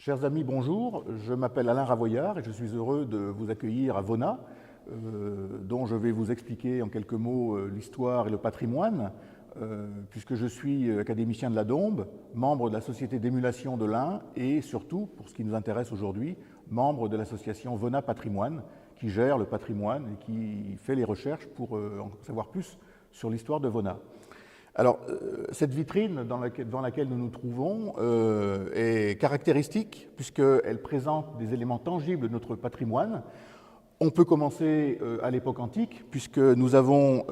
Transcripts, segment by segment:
Chers amis, bonjour. Je m'appelle Alain Ravoyard et je suis heureux de vous accueillir à Vona, dont je vais vous expliquer en quelques mots l'histoire et le patrimoine, puisque je suis académicien de la Dombes, membre de la Société d'émulation de l'Ain et surtout, pour ce qui nous intéresse aujourd'hui, membre de l'association Vona Patrimoine, qui gère le patrimoine et qui fait les recherches pour en savoir plus sur l'histoire de Vona. Alors, cette vitrine dans laquelle nous nous trouvons est caractéristique puisqu'elle présente des éléments tangibles de notre patrimoine. On peut commencer à l'époque antique puisque nous avons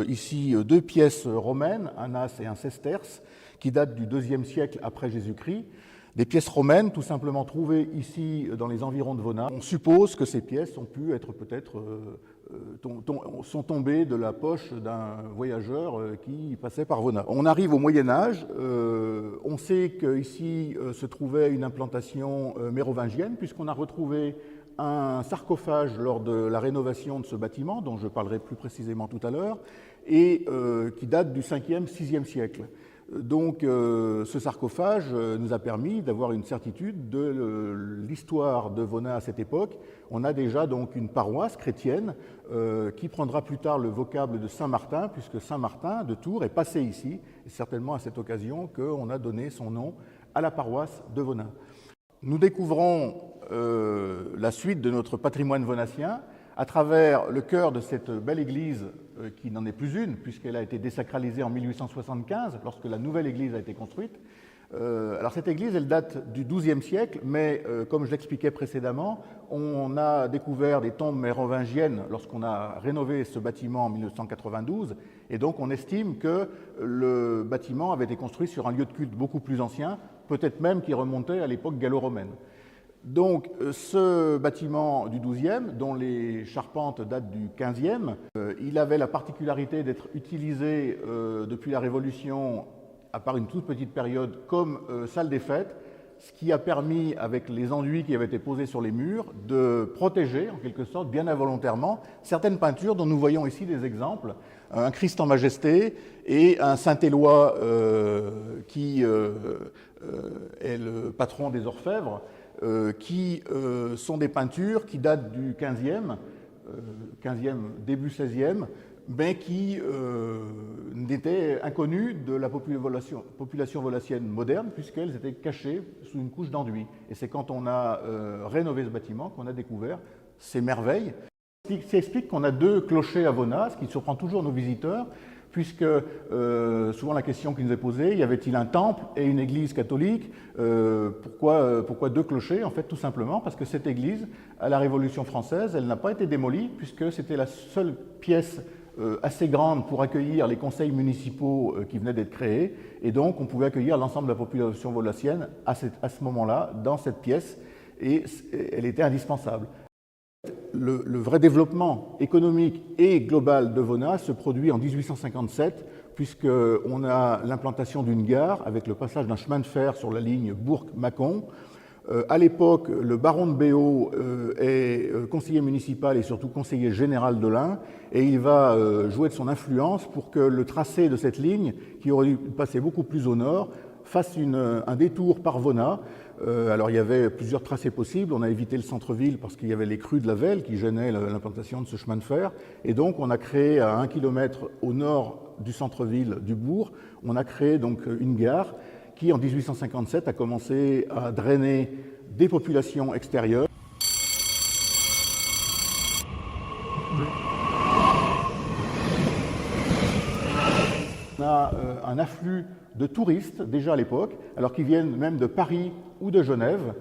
ici deux pièces romaines, un as et un sesterce, qui datent du IIe siècle après Jésus-Christ. Des pièces romaines tout simplement trouvées ici dans les environs de Vona. On suppose que ces pièces ont pu être peut-être sont tombées de la poche d'un voyageur qui passait par Vona. On arrive au Moyen-Âge, on sait qu'ici se trouvait une implantation mérovingienne puisqu'on a retrouvé un sarcophage lors de la rénovation de ce bâtiment, dont je parlerai plus précisément tout à l'heure, et qui date du 5e, 6e siècle. Donc ce sarcophage nous a permis d'avoir une certitude de l'histoire de Vona à cette époque. On a déjà donc une paroisse chrétienne qui prendra plus tard le vocable de Saint-Martin, puisque Saint-Martin de Tours est passé ici, et certainement à cette occasion qu'on a donné son nom à la paroisse de Vona. Nous découvrons la suite de notre patrimoine vonassien à travers le chœur de cette belle église qui n'en est plus une, puisqu'elle a été désacralisée en 1875, lorsque la nouvelle église a été construite. Alors cette église, elle date du XIIe siècle, mais comme je l'expliquais précédemment, on a découvert des tombes mérovingiennes lorsqu'on a rénové ce bâtiment en 1992, et donc on estime que le bâtiment avait été construit sur un lieu de culte beaucoup plus ancien, peut-être même qui remontait à l'époque gallo-romaine. Donc ce bâtiment du XIIe, dont les charpentes datent du XVe, il avait la particularité d'être utilisé depuis la Révolution, à part une toute petite période, comme salle des fêtes, ce qui a permis, avec les enduits qui avaient été posés sur les murs, de protéger, en quelque sorte, bien involontairement, certaines peintures dont nous voyons ici des exemples. Un Christ en majesté et un Saint-Éloi qui est le patron des orfèvres, qui sont des peintures qui datent du 15e, début 16e, mais qui n'étaient inconnues de la population volassienne moderne, puisqu'elles étaient cachées sous une couche d'enduit. Et c'est quand on a rénové ce bâtiment qu'on a découvert ces merveilles. Ça explique qu'on a deux clochers à Vona, ce qui surprend toujours nos visiteurs, puisque souvent la question qui nous est posée, y avait-il un temple et une église catholique? Pourquoi deux clochers? En fait, tout simplement parce que cette église, à la Révolution française, elle n'a pas été démolie, puisque c'était la seule pièce assez grande pour accueillir les conseils municipaux qui venaient d'être créés, et donc on pouvait accueillir l'ensemble de la population volassienne à ce moment-là, dans cette pièce, et elle était indispensable. Le vrai développement économique et global de Vona se produit en 1857, puisqu'on a l'implantation d'une gare avec le passage d'un chemin de fer sur la ligne Bourg-Mâcon. À l'époque, le baron de Béhaut est conseiller municipal et surtout conseiller général de l'Ain, et il va jouer de son influence pour que le tracé de cette ligne, qui aurait dû passer beaucoup plus au nord, fasse un détour par Vona. Alors il y avait plusieurs tracés possibles, on a évité le centre-ville parce qu'il y avait les crues de la Velle qui gênaient l'implantation de ce chemin de fer, et donc on a créé à 1 km au nord du centre-ville du bourg, on a créé donc une gare qui en 1857 a commencé à drainer des populations extérieures. On a un afflux de touristes, déjà à l'époque, alors qu'ils viennent même de Paris ou de Genève,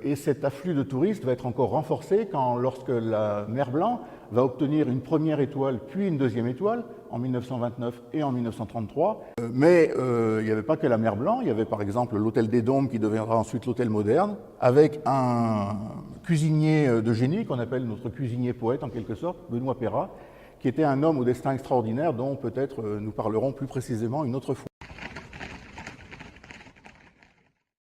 et cet afflux de touristes va être encore renforcé lorsque la mer Blanc va obtenir une première étoile, puis une deuxième étoile, en 1929 et en 1933. Mais il n'y avait pas que la mer Blanc, il y avait par exemple l'hôtel des Dombes qui deviendra ensuite l'hôtel moderne, avec un cuisinier de génie qu'on appelle notre cuisinier poète en quelque sorte, Benoît Perrat, qui était un homme au destin extraordinaire dont peut-être nous parlerons plus précisément une autre fois.